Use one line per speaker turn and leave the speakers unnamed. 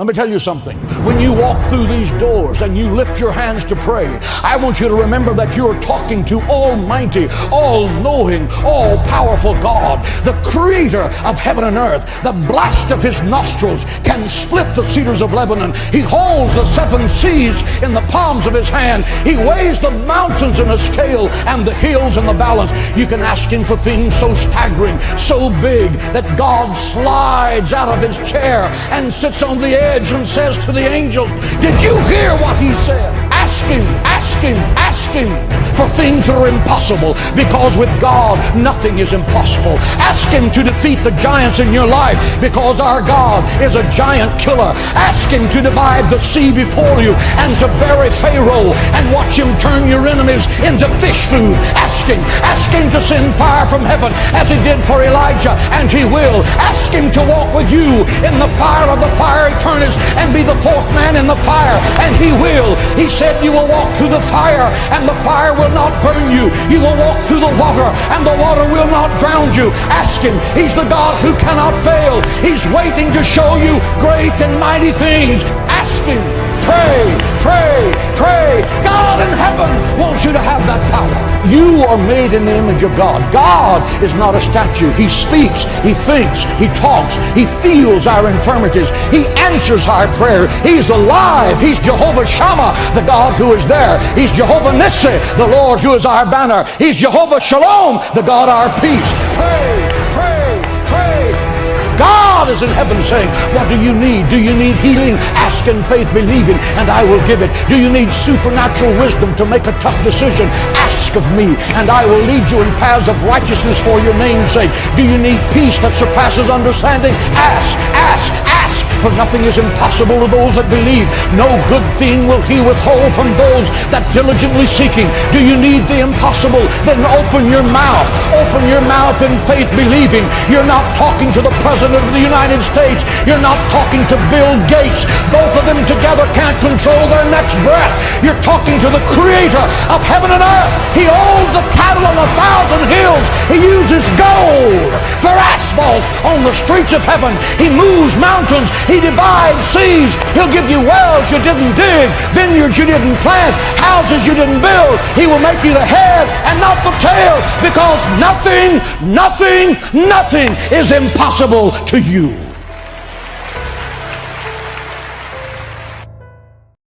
Let me tell you something. When you walk through these doors and you lift your hands to pray, I want you to remember that you are talking to Almighty, all-knowing, all-powerful God, the creator of heaven and earth. The blast of his nostrils can split the cedars of Lebanon. He holds the seven seas in the palms of his hand. He weighs the mountains in a scale and the hills in the balance. You can ask him for things so staggering, so big, that God slides out of his chair and sits on the edge and says to the angels, did you hear what he said? Ask him, ask him, ask him for things that are impossible, because with God nothing is impossible. Ask him to defeat the giants in your life, because our God is a giant killer. Ask him to divide the sea before you and to bury Pharaoh and watch him turn your enemies into fish food. Ask him to send fire from heaven as he did for Elijah, and he will. Ask him to walk with you in the fire of the fiery furnace and be the fourth man in the fire, and he will. He said you will walk through the fire and the fire will not burn you. You will walk through the water and the water will not drown you. Ask him. He's the God who cannot fail. He's waiting to show you great and mighty things. Ask him. Pray, pray, pray. God in heaven wants you to have that power. You are made in the image of God. God is not a statue. He speaks, he thinks, he talks, he feels our infirmities. He answers our prayer. He's alive. He's Jehovah Shammah, the God who is there. He's Jehovah Nissi, the Lord who is our banner. He's Jehovah Shalom, the God our peace. Pray, pray, pray. God is in heaven saying, what do you need? Do you need healing? Ask in faith, believing, and I will give it. Do you need supernatural wisdom to make a tough decision? Ask of me, and I will lead you in paths of righteousness for your name's sake. Do you need peace that surpasses understanding? Ask, ask, ask, for nothing is impossible to those that believe. No good thing will he withhold from those that diligently seek him. Do you need the impossible? Then open your mouth. Open your mouth in faith, believing. You're not talking to the President of the United States. You're not talking to Bill Gates. Both of them together can't control their next breath. You're talking to the creator of heaven and earth. He owns the cattle on 1,000 hills. He uses gold for asphalt on the streets of heaven. He moves mountains. He divides seas. He'll give you wells you didn't dig, vineyards you didn't plant, houses you didn't build. He will make you the head and not the tail, because nothing is impossible to you.